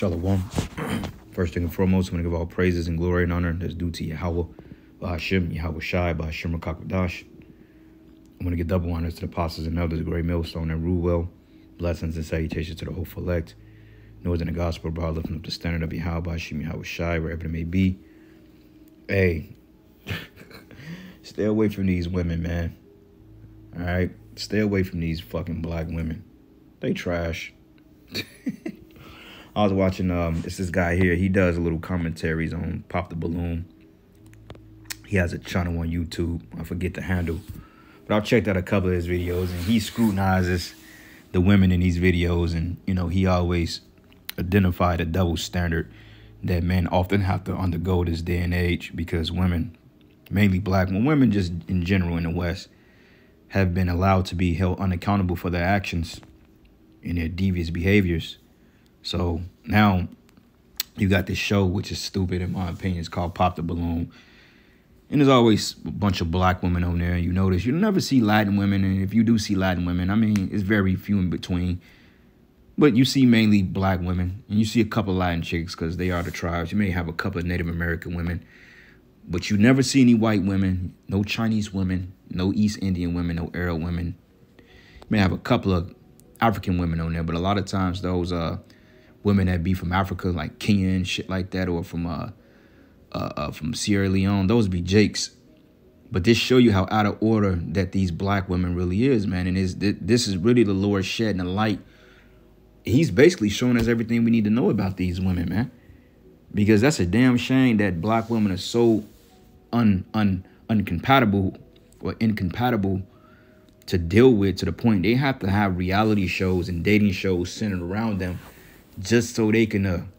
Shalom. First thing and foremost, I'm going to give all praises and glory and honor that's due to Yahweh, Bahashim, Yahweh Shai, Bahashim Rakakadash. I'm going to give double honors to the apostles and elders, the great millstone and rule well. Blessings and salutations to the hopeful elect. Northern the gospel, bro, lifting up the standard of Yahweh, Bahashim, Yahweh Shai, wherever it may be. Hey, stay away from these women, man. All right? Stay away from these fucking black women. They trash. I was watching, it's this guy here. He does little commentaries on Pop the Balloon. He has a channel on YouTube. I forget the handle. But I've checked out a couple of his videos, and he scrutinizes the women in these videos. And, you know, he always identified a double standard that men often have to undergo this day and age because women, mainly black women just in general in the West, have been allowed to be held unaccountable for their actions and their devious behaviors. So now you got this show, which is stupid in my opinion. It's called Pop the Balloon. And there's always a bunch of black women on there. You notice you never see Latin women. And if you do see Latin women, I mean, it's very few in between. But you see mainly black women. And you see a couple of Latin chicks because they are the tribes. You may have a couple of Native American women. But you never see any white women, no Chinese women, no East Indian women, no Arab women. You may have a couple of African women on there. But a lot of times those women that be from Africa, like Kenya and shit like that, or from Sierra Leone, those be jakes. But this show you how out of order that these black women really is, man. And this is really the Lord shedding the light. He's basically showing us everything we need to know about these women, man. Because that's a damn shame that black women are so incompatible to deal with, to the point they have to have reality shows and dating shows centered around them just so they can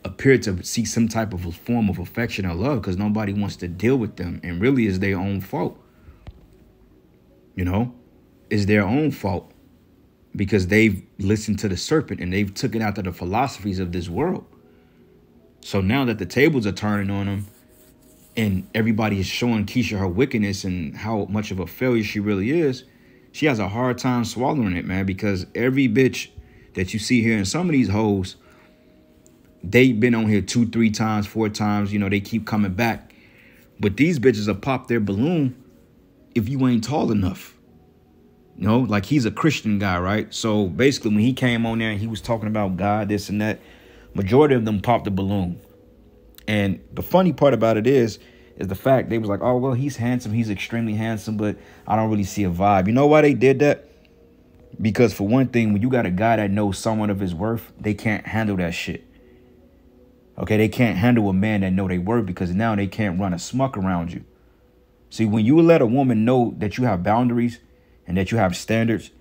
appear to seek some type of a form of affection or love, because nobody wants to deal with them. And really it's their own fault. You know, it's their own fault because they've listened to the serpent and they've taken out to the philosophies of this world. So now that the tables are turning on them and everybody is showing Keisha her wickedness and how much of a failure she really is, she has a hard time swallowing it, man, because every bitch that you see here, and some of these hoes, they've been on here 2, 3 times, 4 times. You know, they keep coming back. But these bitches will pop their balloon if you ain't tall enough. You know, like he's a Christian guy, right? So basically when he came on there and he was talking about God, this and that, majority of them popped the balloon. And the funny part about it is the fact they was like, oh, well, he's handsome. He's extremely handsome, but I don't really see a vibe. You know why they did that? Because for one thing, when you got a guy that knows somewhat of his worth, they can't handle that shit. Okay, they can't handle a man that know their worth because now they can't run a smuck around you. See, when you let a woman know that you have boundaries and that you have standards,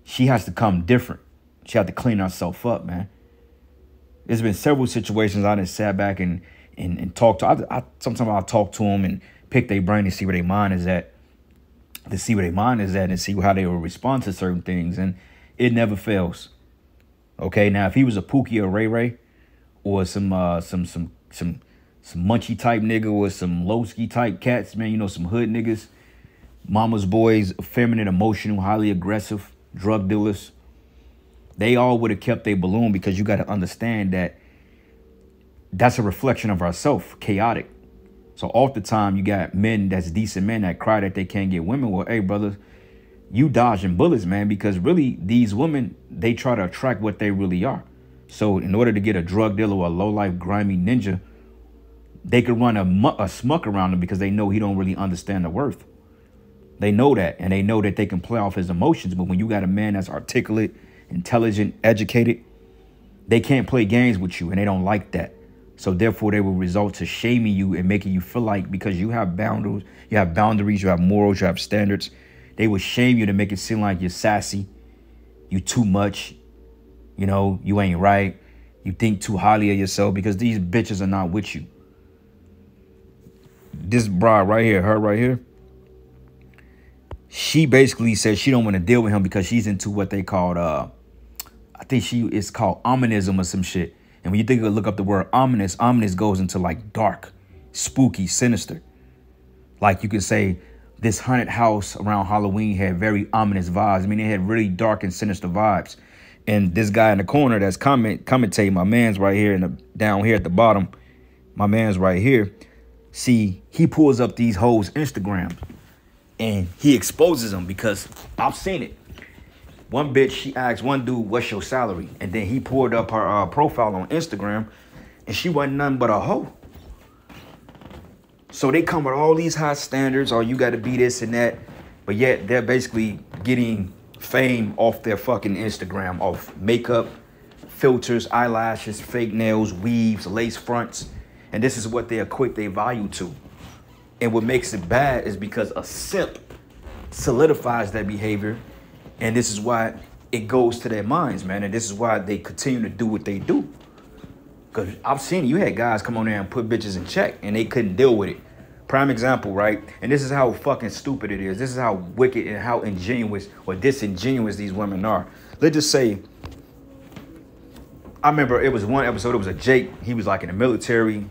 she has to come different. She has to clean herself up, man. There's been several situations I done sat back and talked to. Sometimes I'll talk to them and pick their brain and see where their mind is at. And see how they will respond to certain things. And it never fails. Okay, now if he was a Pookie or Ray Ray or some munchy type nigga or some Lowski type cats, man, you know, some hood niggas, mama's boys, effeminate, emotional, highly aggressive, drug dealers, they all would have kept their balloon, because you got to understand that that's a reflection of ourselves, chaotic. So all the time you got men that's decent men that cry that they can't get women. Well, hey, brother, you dodging bullets, man, because really these women, they try to attract what they really are. So in order to get a drug dealer or a low-life grimy ninja, they could run a smuck around him because they know he don't really understand the worth. They know that, and they know that they can play off his emotions. But when you got a man that's articulate, intelligent, educated, they can't play games with you, and they don't like that. So therefore, they will result to shaming you and making you feel like because you have boundaries, you have morals, you have standards. They will shame you to make it seem like you're sassy, you too much, you know, you ain't right, you think too highly of yourself, because these bitches are not with you. This broad right here, her right here, she basically said she don't want to deal with him because she's into what they called, I think it's called ominism or some shit. And when you look up the word ominous goes into like dark, spooky, sinister. Like you can say this haunted house around Halloween had very ominous vibes. I mean, it had really dark and sinister vibes. And this guy in the corner that's commentating, my man's right here down here at the bottom, my man's right here. See, he pulls up these hoes' Instagrams and he exposes them because I've seen it. One bitch, she asked one dude, what's your salary? And then he pulled up her profile on Instagram and she wasn't nothing but a hoe. So they come with all these high standards, or you got to be this and that. But yet they're basically getting fame off their fucking Instagram, off makeup, filters, eyelashes, fake nails, weaves, lace fronts. And this is what they equate their value to. And what makes it bad is because a simp solidifies that behavior. And this is why it goes to their minds, man. And this is why they continue to do what they do. Because I've seen you had guys come on there and put bitches in check and they couldn't deal with it. Prime example, right? And this is how fucking stupid it is. This is how wicked and how ingenuous or disingenuous these women are. Let's just say, I remember it was one episode, it was a Jake. He was like in the military,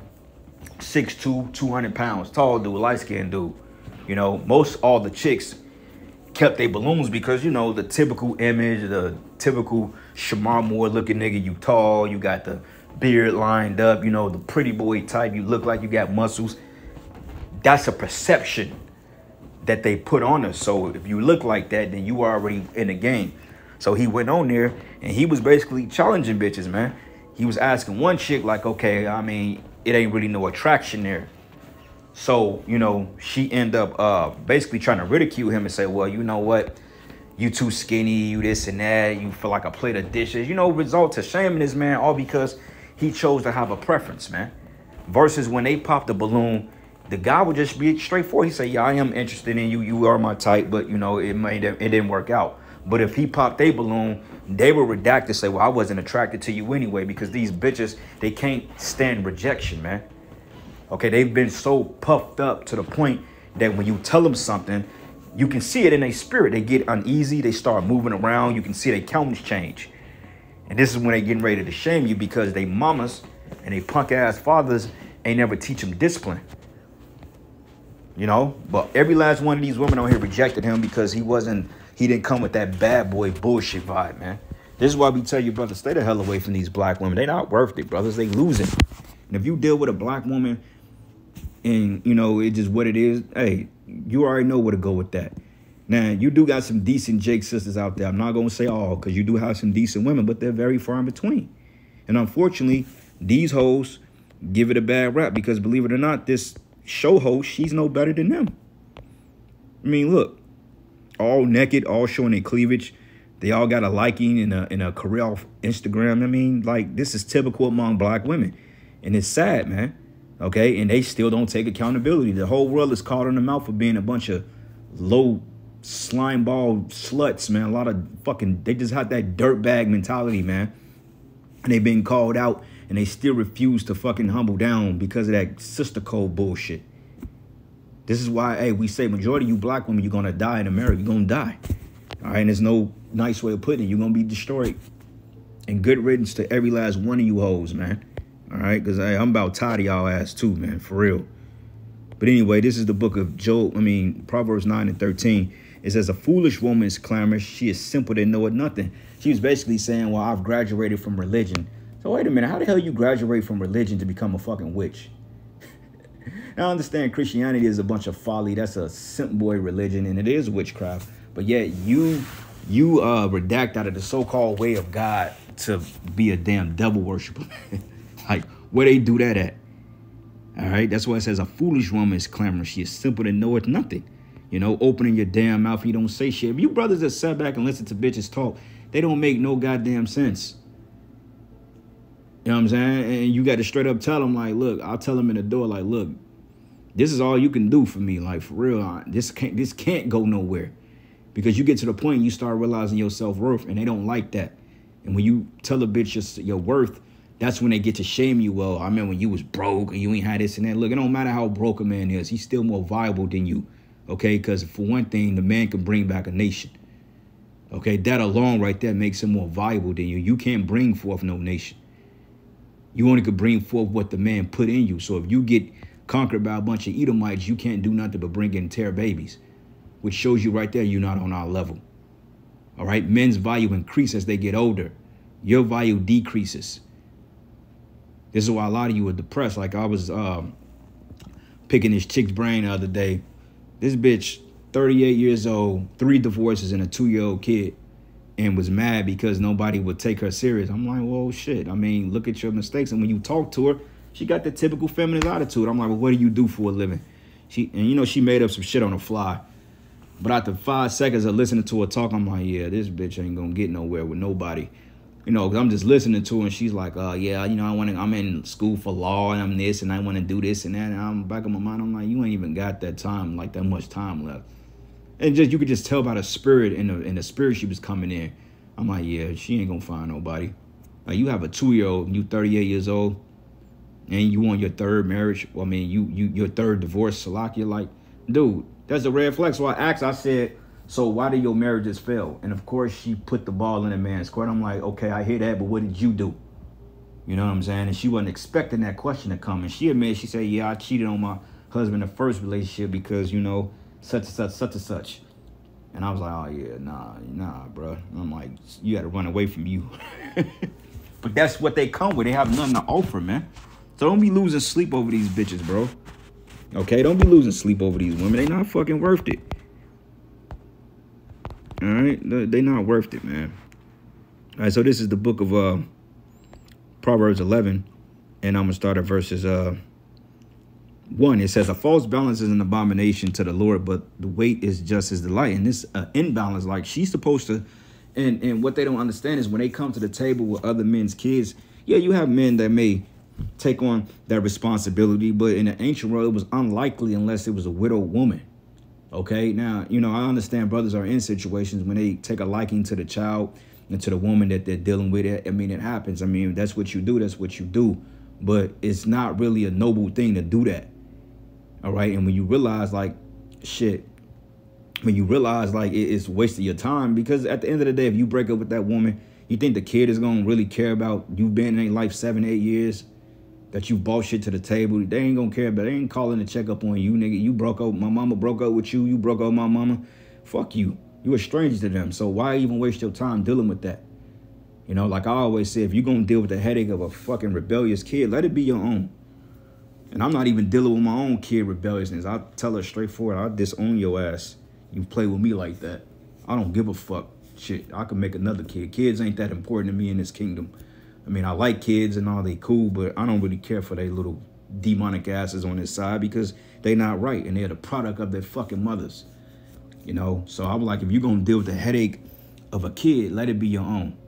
6'2", 200 pounds, tall dude, light-skinned dude. You know, most all the chicks kept their balloons because, you know, the typical image, the typical Shamar Moore looking nigga, you tall, you got the beard lined up, you know, the pretty boy type, you look like you got muscles. That's a perception that they put on us. So if you look like that, then you are already in the game. So he went on there and he was basically challenging bitches, man. He was asking one chick like, okay, I mean, it ain't really no attraction there. So, you know, she ended up basically trying to ridicule him and say, well, you know what? You too skinny, you this and that. You feel like a plate of dishes, you know, result to shaming this man all because he chose to have a preference, man. Versus when they popped the balloon, the guy would just be straightforward. He say, yeah, I am interested in you. You are my type, but, you know, it didn't work out. But if he popped a balloon, they would redact to say, well, I wasn't attracted to you anyway, because these bitches, they can't stand rejection, man. Okay, they've been so puffed up to the point that when you tell them something, you can see it in their spirit. They get uneasy. They start moving around. You can see their countenance change. And this is when they getting ready to shame you because they mamas and they punk ass fathers ain't never teach them discipline. You know, but every last one of these women on here rejected him because he didn't come with that bad boy bullshit vibe, man. This is why we tell you, brothers, stay the hell away from these black women. They not worth it, brothers. They losing. And if you deal with a black woman and, you know, it's just what it is, hey, you already know where to go with that. Now, you do got some decent Jake sisters out there. I'm not going to say all, because you do have some decent women, but they're very far in between. And unfortunately, these hoes give it a bad rap because, believe it or not, this show host, she's no better than them. I mean, look, all naked, all showing their cleavage. They all got a liking in a career off Instagram. I mean, like, this is typical among black women. And it's sad, man. Okay? And they still don't take accountability. The whole world is caught in the mouth for being a bunch of low slime ball sluts, man. A lot of fucking, they just have that dirtbag mentality, man. And they've been called out and they still refuse to fucking humble down because of that sister code bullshit. This is why, hey, we say majority of you black women, you're going to die in America. You're going to die. All right? And there's no nice way of putting it. You're going to be destroyed. And good riddance to every last one of you hoes, man. All right? Because hey, I'm about tired of y'all ass too, man. For real. But anyway, this is the book of Proverbs 9 and 13. It says, a foolish woman is clamorous. She is simple that knoweth nothing. She was basically saying, well, I've graduated from religion. So wait a minute. How the hell you graduate from religion to become a fucking witch? Now, I understand Christianity is a bunch of folly. That's a simp boy religion, and it is witchcraft. But yet you redact out of the so-called way of God to be a damn devil worshiper. Like, where they do that at? All right? That's why it says a foolish woman is clamorous. She is simple and knoweth nothing. You know, opening your damn mouth, you don't say shit. If you brothers that sat back and listen to bitches talk, they don't make no goddamn sense. You know what I'm saying? And you got to straight up tell them, like, look, I'll tell them in the door, like, look, this is all you can do for me. Like, for real, this can't go nowhere. Because you get to the point you start realizing your self-worth, and they don't like that. And when you tell a bitch your worth, that's when they get to shame you. Well, I mean, when you was broke and you ain't had this and that. Look, it don't matter how broke a man is. He's still more viable than you. Okay, because for one thing, the man can bring back a nation. Okay, that alone right there makes him more valuable than you. You can't bring forth no nation. You only could bring forth what the man put in you. So if you get conquered by a bunch of Edomites, you can't do nothing but bring in terror babies, which shows you right there you're not on our level. All right, men's value increase as they get older. your value decreases. This is why a lot of you are depressed. Like I was picking this chick's brain the other day. This bitch, 38 years old, 3 divorces and a 2-year-old kid, and was mad because nobody would take her serious. I'm like, well, shit. I mean, look at your mistakes. And when you talk to her, she got the typical feminist attitude. I'm like, well, what do you do for a living? She made up some shit on the fly. But after 5 seconds of listening to her talk, I'm like, yeah, this bitch ain't gonna get nowhere with nobody. Cause I'm just listening to her, and she's like, yeah, I'm in school for law, and I'm this, and I want to do this and that. And I'm back in my mind, I'm like, you ain't even got that much time left. And you could just tell by the spirit and the spirit she was coming in. I'm like, yeah, she ain't gonna find nobody. Like, you have a 2-year-old, and you 38 years old, and you on your 3rd marriage. Well, I mean, your 3rd divorce, Salak. You're like, dude, that's a red flag. So I said, so why did your marriages fail? And of course, she put the ball in the man's court. I'm like, okay, I hear that, but what did you do? You know what I'm saying? And she wasn't expecting that question to come. And she admitted, she said, yeah, I cheated on my husband in the first relationship because, such and such, such and such. And I was like, oh, yeah, nah, bro. And I'm like, you got to run away from you. But that's what they come with. They have nothing to offer, man. So don't be losing sleep over these bitches, bro. Okay? Don't be losing sleep over these women. They not fucking worth it. All right? They not worth it, man. All right, so this is the book of Proverbs 11. And I'm going to start at verses 1. It says, a false balance is an abomination to the Lord, but the weight is just his delight. And this imbalance, like she's supposed to, and what they don't understand is when they come to the table with other men's kids, yeah, you have men that may take on that responsibility, but in the ancient world, it was unlikely unless it was a widowed woman. Okay, now, I understand brothers are in situations when they take a liking to the child and to the woman that they're dealing with. I mean, it happens. I mean, that's what you do. That's what you do. But it's not really a noble thing to do that. All right. And when you realize it's a waste of your time, because at the end of the day, if you break up with that woman, you think the kid is going to really care about you been in their life 7, 8 years, that you bought shit to the table? They ain't going to care about it. They ain't calling to check up on you, nigga. You broke up. My mama broke up with you. You broke up with my mama. Fuck you. You a stranger to them. So why even waste your time dealing with that? Like I always say, if you're going to deal with the headache of a fucking rebellious kid, let it be your own. And I'm not even dealing with my own kid rebelliousness. I tell her straightforward, I'll disown your ass. You play with me like that. I don't give a fuck. Shit, I could make another kid. Kids ain't that important to me in this kingdom. I mean, I like kids and all, they cool, but I don't really care for their little demonic asses on this side because they not right and they're the product of their fucking mothers. So I'm like, if you're going to deal with the headache of a kid, let it be your own.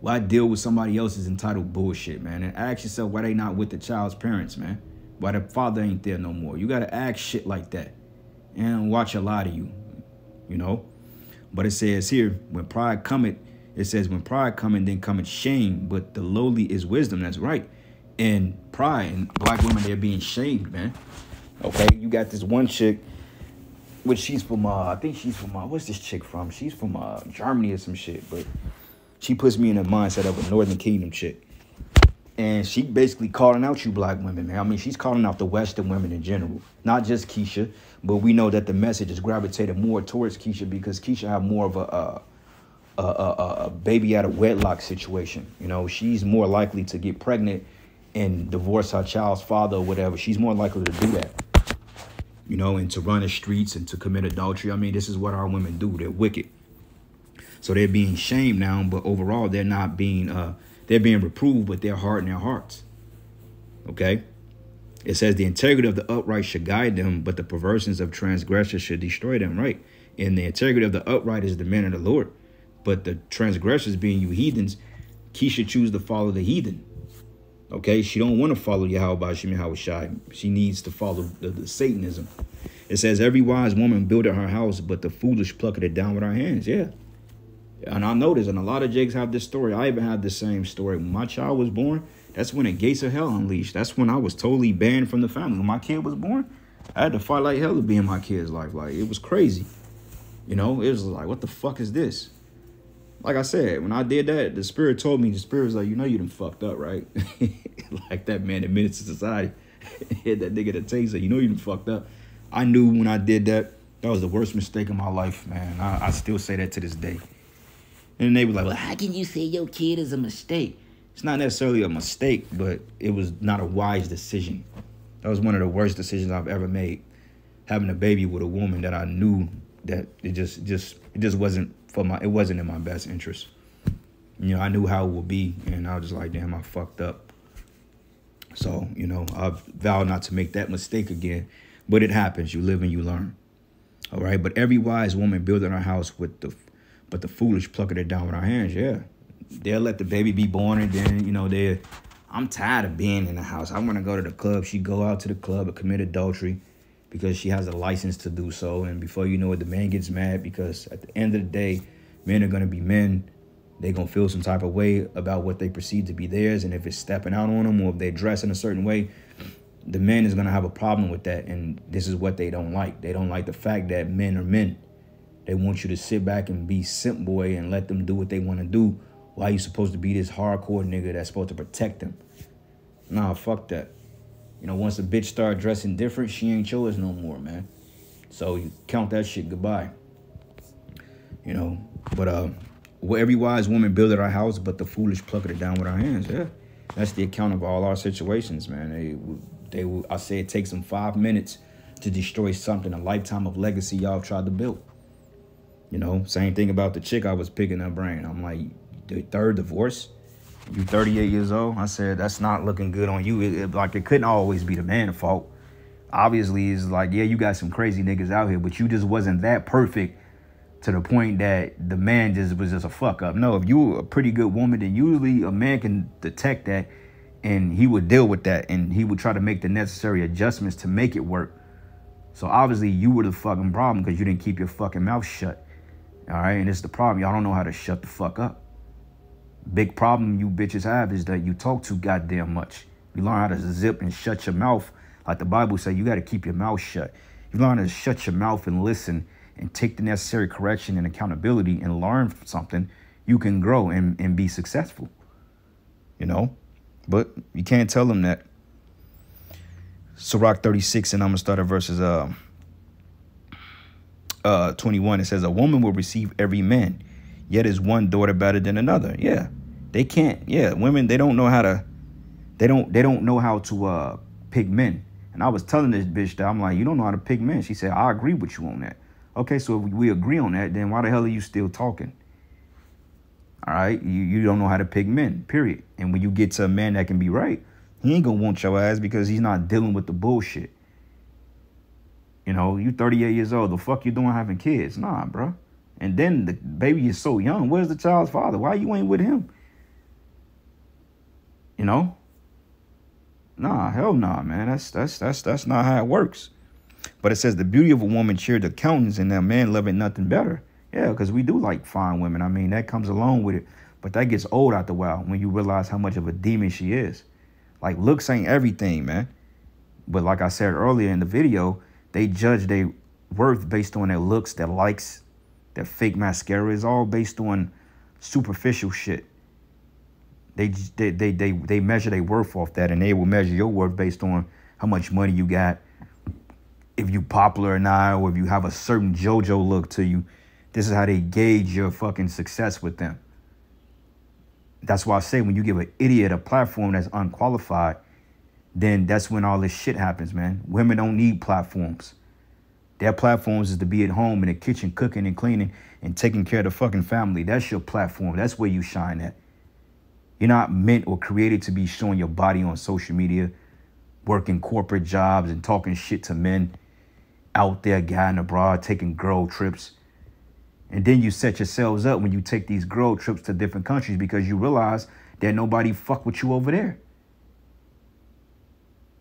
Why deal with somebody else's entitled bullshit, man? And ask yourself why they not with the child's parents, man. Why the father ain't there no more. You got to ask shit like that. And watch a lot of you, But it says here, when pride cometh, it says, when pride cometh, then cometh shame. But the lowly is wisdom. That's right. And pride, and black women, they're being shamed, man. Okay, you got this one chick, which she's from, I think she's from, what's this chick from? She's from Germany or some shit. But she puts me in the mindset of a Northern Kingdom chick. And she basically calling out you black women, man. I mean, she's calling out the Western women in general, not just Keisha. But we know that the message is gravitated more towards Keisha because Keisha have more of a baby out of wedlock situation. She's more likely to get pregnant and divorce her child's father or whatever. She's more likely to do that, and to run the streets and to commit adultery. I mean, this is what our women do. They're wicked. So they're being shamed now, but overall, they're not being, they're being reproved with their heart and their hearts. Okay? It says the integrity of the upright should guide them, but the perversions of transgressors should destroy them, right? And the integrity of the upright is the men of the Lord. But the transgressors, being you heathens, Keisha choose to follow the heathen. Okay? She don't want to follow Yahweh Shai. She needs to follow the Satanism. It says every wise woman builded her house, but the foolish plucked it down with her hands. Yeah. And I know this, and a lot of jakes have this story. I even had the same story. When my child was born, that's when the gates of hell unleashed. That's when I was totally banned from the family. When my kid was born, I had to fight like hell to be in my kid's life. Like, it was crazy. It was like, what the fuck is this? Like I said, when I did that, the spirit told me, the spirit was like, you done fucked up, right? Like that man that Menace to Society hit that nigga that taser, you done fucked up. I knew when I did that, that was the worst mistake of my life, man. I still say that to this day. And they were like, well, how can you say your kid is a mistake? It's not necessarily a mistake, but it was not a wise decision. That was one of the worst decisions I've ever made. Having a baby with a woman that I knew that it just wasn't it wasn't in my best interest. You know, I knew how it would be, and I was just like, damn, I fucked up. So, you know, I vowed not to make that mistake again. But it happens. You live and you learn. All right. But every wise woman building her house but the foolish plucking it down with our hands. Yeah. They'll let the baby be born, and then, you know, I'm tired of being in the house. I want to go to the club. She go out to the club and commit adultery because she has a license to do so. And before you know it, the man gets mad because at the end of the day, men are going to be men. They're going to feel some type of way about what they perceive to be theirs. And if it's stepping out on them or if they dress in a certain way, the man is going to have a problem with that. And this is what they don't like. They don't like the fact that men are men. They want you to sit back and be simp boy and let them do what they want to do. Why are you supposed to be this hardcore nigga that's supposed to protect them? Nah, fuck that. You know, once a bitch start dressing different, she ain't yours no more, man. So you count that shit goodbye. You know, but every wise woman builded our house, but the foolish plucked it down with our hands. Yeah, that's the account of all our situations, man. I say it takes them 5 minutes to destroy something, a lifetime of legacy y'all tried to build. You know, same thing about the chick I was picking her brain. I'm like, the third divorce, you 38 years old. I said, that's not looking good on you. It couldn't always be the man's fault. Obviously, it's like, yeah, you got some crazy niggas out here, but you just wasn't that perfect to the point that the man was just a fuck up. No, if you were a pretty good woman, then usually a man can detect that and he would deal with that and he would try to make the necessary adjustments to make it work. So obviously you were the fucking problem because you didn't keep your fucking mouth shut. All right, and it's the problem. Y'all don't know how to shut the fuck up. Big problem you bitches have is that you talk too goddamn much. You learn how to zip and shut your mouth. Like the Bible says, you got to keep your mouth shut. You learn how to shut your mouth and listen and take the necessary correction and accountability and learn something, you can grow and be successful. You know? But you can't tell them that. Sirach 36, and I'm going to start at verses 21. It says, a woman will receive every man, yet is one daughter better than another. Yeah, they can't. Yeah, women, they don't know how to, they don't know how to pick men. And I was telling this bitch that I'm like, you don't know how to pick men. She said, I agree with you on that. Okay, so if we agree on that, then why the hell are you still talking? All right, you don't know how to pick men, period. And when you get to a man that can be right, he ain't gonna want your ass because he's not dealing with the bullshit. You know, you 38 years old, the fuck you doing having kids? Nah, bro. And then the baby is so young. Where's the child's father? Why you ain't with him? You know? Nah, hell nah, man. That's not how it works. But it says the beauty of a woman cheered the countenance and a man loving nothing better. Yeah, because we do like fine women. I mean, that comes along with it. But that gets old after a while when you realize how much of a demon she is. Like, looks ain't everything, man. But like I said earlier in the video, they judge their worth based on their looks, their likes, their fake mascara is all based on superficial shit. They measure their worth off that, and they will measure your worth based on how much money you got, if you popular or not, or if you have a certain JoJo look to you. This is how they gauge your fucking success with them. That's why I say when you give an idiot a platform that's unqualified, then that's when all this shit happens, man. Women don't need platforms. Their platforms is to be at home in the kitchen cooking and cleaning and taking care of the fucking family. That's your platform. That's where you shine at. You're not meant or created to be showing your body on social media, working corporate jobs and talking shit to men out there, guiding abroad, taking girl trips. And then you set yourselves up when you take these girl trips to different countries because you realize that nobody fuck with you over there.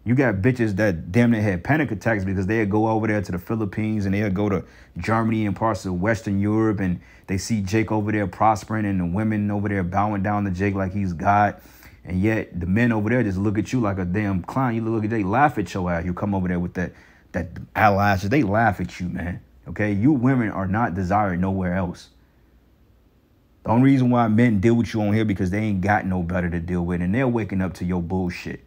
You got bitches that damn near had panic attacks because they'd go over there to the Philippines and they'd go to Germany and parts of Western Europe and they see Jake over there prospering and the women over there bowing down to Jake like he's God. And yet the men over there just look at you like a damn clown. You look at they laugh at your ass. You come over there with that eyelashes. They laugh at you, man. Okay, you women are not desired nowhere else. The only reason why men deal with you on here because they ain't got no better to deal with and they're waking up to your bullshit.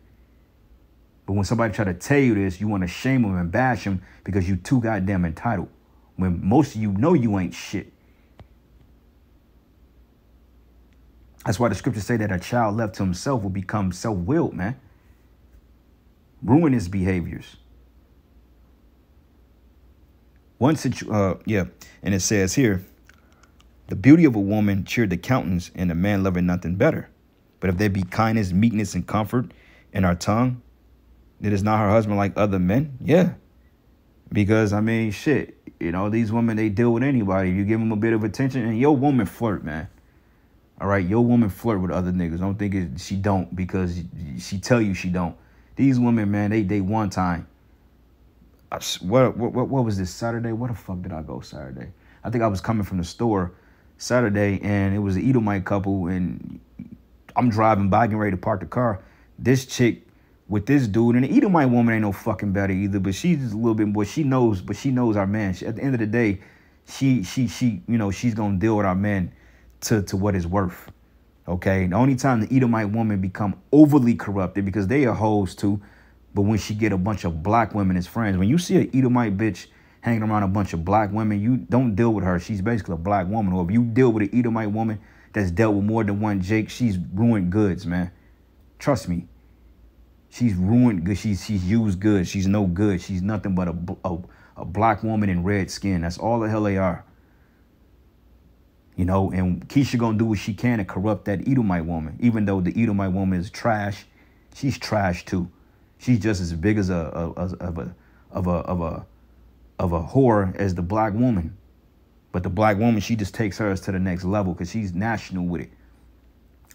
But when somebody try to tell you this, you want to shame them and bash them because you too goddamn entitled. When most of you know you ain't shit. That's why the scriptures say that a child left to himself will become self-willed, man. Ruin his behaviors. And it says here, the beauty of a woman cheered the countenance, and a man loving nothing better. But if there be kindness, meekness, and comfort in our tongue, it is not her husband like other men. Yeah. Because, I mean, shit, you know, these women, they deal with anybody. You give them a bit of attention, and your woman flirt, man. All right, your woman flirt with other niggas. Don't think she don't because she tell you she don't. These women, man, they one time. What was this, Saturday? Where the fuck did I go Saturday? I think I was coming from the store Saturday, and it was an Edomite couple, and I'm driving by, getting ready to park the car. This chick with this dude, and the Edomite woman ain't no fucking better either, but she's just a little bit more. She knows our man. At the end of the day, she you know, she's gonna deal with our men to what it's worth. Okay, the only time the Edomite woman become overly corrupted, because they are hoes too, but when she get a bunch of black women as friends, when you see an Edomite bitch hanging around a bunch of black women, you don't deal with her. She's basically a black woman. Or if you deal with an Edomite woman that's dealt with more than one Jake, she's ruined goods, man. Trust me. She's ruined good. She's used good. She's no good. She's nothing but a black woman in red skin. That's all the hell they are. You know, and Keisha gonna do what she can to corrupt that Edomite woman. Even though the Edomite woman is trash, she's trash too. She's just as big as a whore as the black woman. But the black woman, she just takes hers to the next level because she's national with it.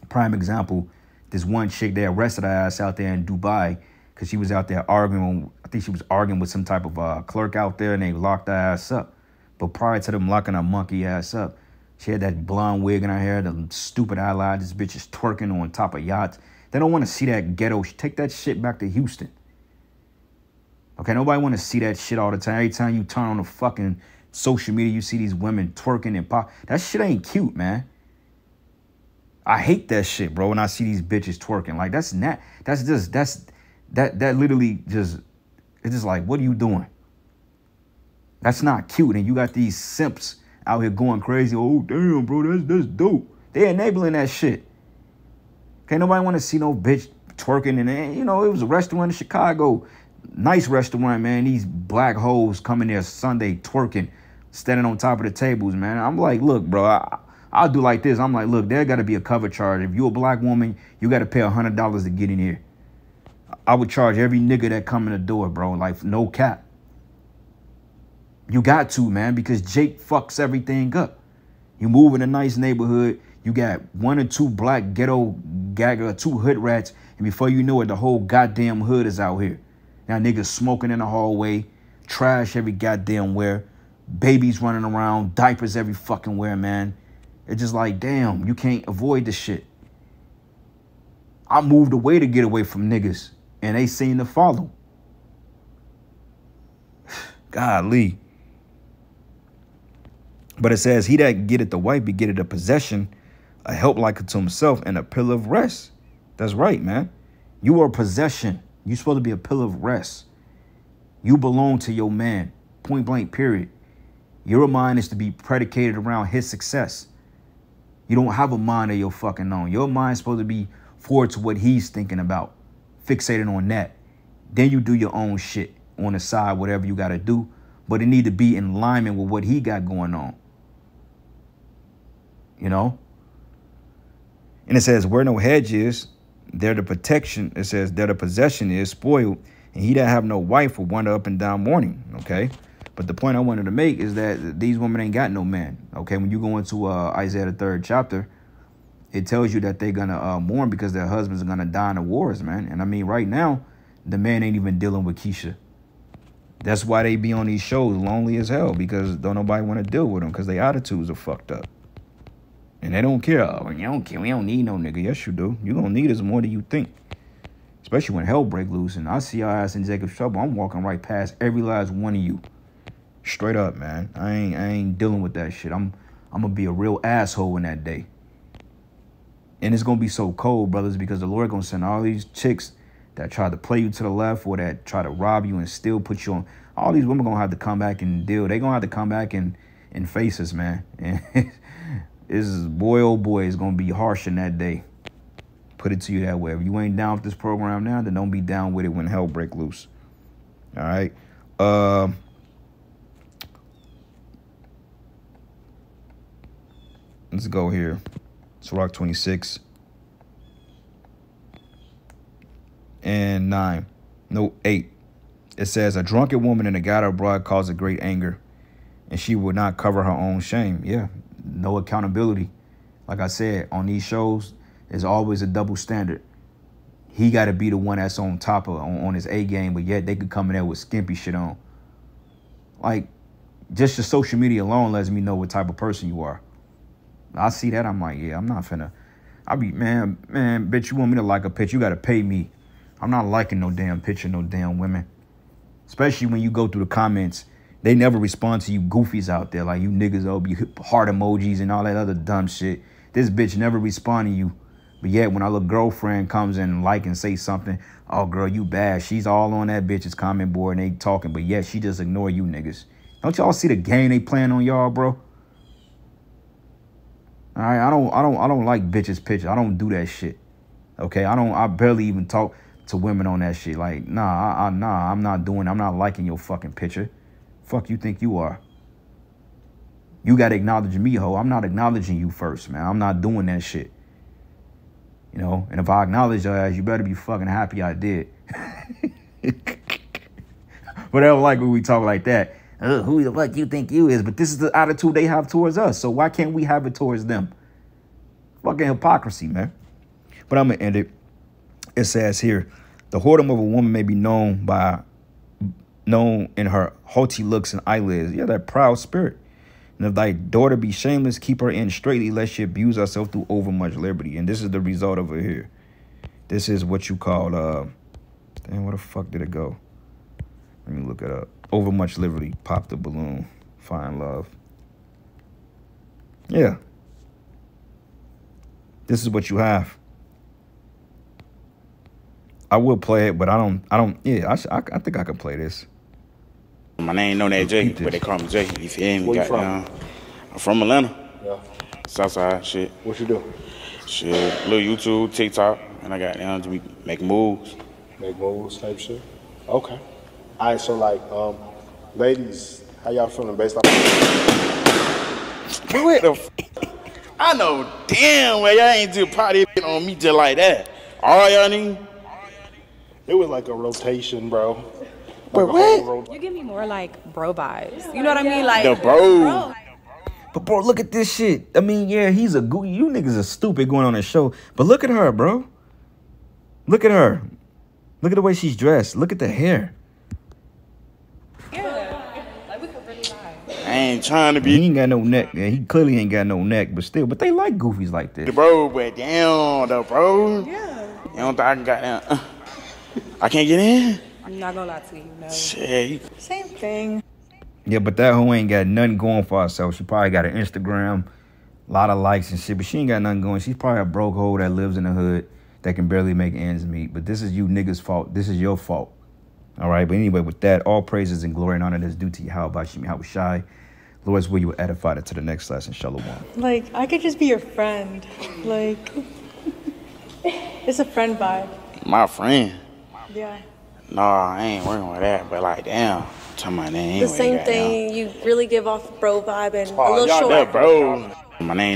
Prime example, this one chick, they arrested her ass out there in Dubai because she was out there arguing. I think she was arguing with some type of clerk out there, and they locked her ass up. But prior to them locking her monkey ass up, she had that blonde wig in her hair, the stupid eyelid. This bitch is twerking on top of yachts. They don't want to see that ghetto. Take that shit back to Houston. Okay, nobody want to see that shit all the time. Every time you turn on the fucking social media, you see these women twerking and pop. That shit ain't cute, man. I hate that shit, bro, when I see these bitches twerking. Like, that literally just, it's just like, what are you doing? That's not cute. And you got these simps out here going crazy. Oh, damn, bro, that's dope. They enabling that shit. Okay, nobody want to see no bitch twerking. And, you know, it was a restaurant in Chicago. Nice restaurant, man. These black hoes coming there Sunday twerking, standing on top of the tables, man. I'm like, look, bro, I'll do like this. I'm like, look, there got to be a cover charge. If you're a black woman, you got to pay $100 to get in here. I would charge every nigga that come in the door, bro. Like, no cap. You got to, man, because Jake fucks everything up. You move in a nice neighborhood, you got one or two black ghetto gagger, two hood rats, and before you know it, the whole goddamn hood is out here. Now niggas smoking in the hallway, trash every goddamn where, babies running around, diapers every fucking where, man. It's just like, damn, you can't avoid this shit. I moved away to get away from niggas, and they seem to follow. Golly. But it says, he that getteth the wife, begetteth a possession, a help like unto himself, and a pillar of rest. That's right, man. You are a possession. You're supposed to be a pillar of rest. You belong to your man, point blank, period. Your mind is to be predicated around his success. You don't have a mind of your fucking own. Your mind's supposed to be forward to what he's thinking about, fixated on that. Then you do your own shit on the side, whatever you got to do. But it need to be in alignment with what he got going on. You know? And it says, where no hedge is, there the protection. It says, there the possession is spoiled, and he that have no wife will wander up and down mourning. Okay? But the point I wanted to make is that these women ain't got no man. Okay? When you go into Isaiah the 3rd chapter, it tells you that they're going to mourn because their husbands are going to die in the wars, man. And I mean, right now, the man ain't even dealing with Keisha. That's why they be on these shows lonely as hell, because don't nobody want to deal with them because their attitudes are fucked up. And they don't care. Oh, you don't care. We don't need no nigga. Yes, you do. You gonna need us more than you think. Especially when hell break loose and I see your ass in Jacob's trouble. I'm walking right past every last one of you. Straight up, man. I ain't dealing with that shit. I'm gonna be a real asshole in that day. And it's gonna be so cold, brothers, because the Lord gonna send all these chicks that try to play you to the left or that try to rob you and still put you on. All these women gonna have to come back and deal. They gonna have to come back and face us, man. And is boy, oh boy, it's gonna be harsh in that day. Put it to you that way. If you ain't down with this program now, then don't be down with it when hell break loose. All right. Let's go here. Sirach 26 and 9. No, 8. It says, a drunken woman and a gutter abroad cause a great anger, and she will not cover her own shame. Yeah, no accountability. Like I said, on these shows, there's always a double standard. He got to be the one that's on top of on his A game, but yet they could come in there with skimpy shit on. Like, just your social media alone lets me know what type of person you are. I see that, I'm like, yeah, I'm not finna. I be, man, bitch, you want me to like a picture, you got to pay me. I'm not liking no damn picture, no damn women. Especially when you go through the comments, they never respond to you goofies out there. Like, you niggas, oh, be heart emojis and all that other dumb shit. This bitch never respond to you. But yet, when our little girlfriend comes in and like and say something, oh, girl, you bad. She's all on that bitch's comment board and they talking. But yet, she just ignore you niggas. Don't y'all see the game they playing on y'all, bro? All right, I don't like bitches pictures. I don't do that shit. Okay, I barely even talk to women on that shit. Like, nah, I'm not liking your fucking picture. Fuck you think you are? You gotta acknowledge me, ho. I'm not acknowledging you first, man. I'm not doing that shit. You know, and if I acknowledge your ass, you better be fucking happy I did. But I don't like when we talk like that. Who the fuck you think you is? But this is the attitude they have towards us. So why can't we have it towards them? Fucking hypocrisy, man. But I'm gonna end it. It says here, the whoredom of a woman may be known in her haughty looks and eyelids. Yeah, that proud spirit. And if thy daughter be shameless, keep her in straitly, lest she abuse herself through overmuch liberty. And this is the result of it here. This is what you call, damn, where the fuck did it go? Let me look it up. Overmuch liberty, pop the balloon, find love. Yeah. This is what you have. I will play it, but I don't, yeah, I think I can play this. My name No Name Jay, but they call me Jay. You feel me? Where you from? I'm from Atlanta. Yeah. Southside, shit. What you do? Shit, little YouTube, TikTok, and I got down to be making moves. Make moves type shit? Okay. All right, so like, ladies, how y'all feeling based off? What the f? I know damn well y'all ain't just party on me just like that. All y'all need? It was like a rotation, bro. Wait, what? You give me more like bro vibes. You know what I mean? Like The bro. But bro, look at this shit. I mean, yeah, he's a goofy. You niggas are stupid going on the show. But look at her, bro. Look at her. Look at the way she's dressed. Look at the hair. Yeah. Like we could really vibe. I ain't trying to He be ain't got no neck. Yeah, he clearly ain't got no neck, but still. But they like goofies like this. the bro, but damn, the bro. Yeah. You don't think I can got down? I can't get in? I'm not gonna lie to you, no. Shit. Same thing. Yeah, but that hoe ain't got nothing going for herself. She probably got an Instagram, a lot of likes and shit, but she ain't got nothing going. She's probably a broke hoe that lives in the hood that can barely make ends meet. But this is you niggas' fault. This is your fault. All right, but anyway, with that, all praises and glory and honor that's due to you. How about you? How shy? Lord's will you edify it to the next lesson. Shalom. Like, I could just be your friend. Like, it's a friend vibe. My friend. Yeah. No, I ain't working with that, but like, damn. Talking about name. The same thing, you really give off bro vibe and a little Y'all short. that bro. My name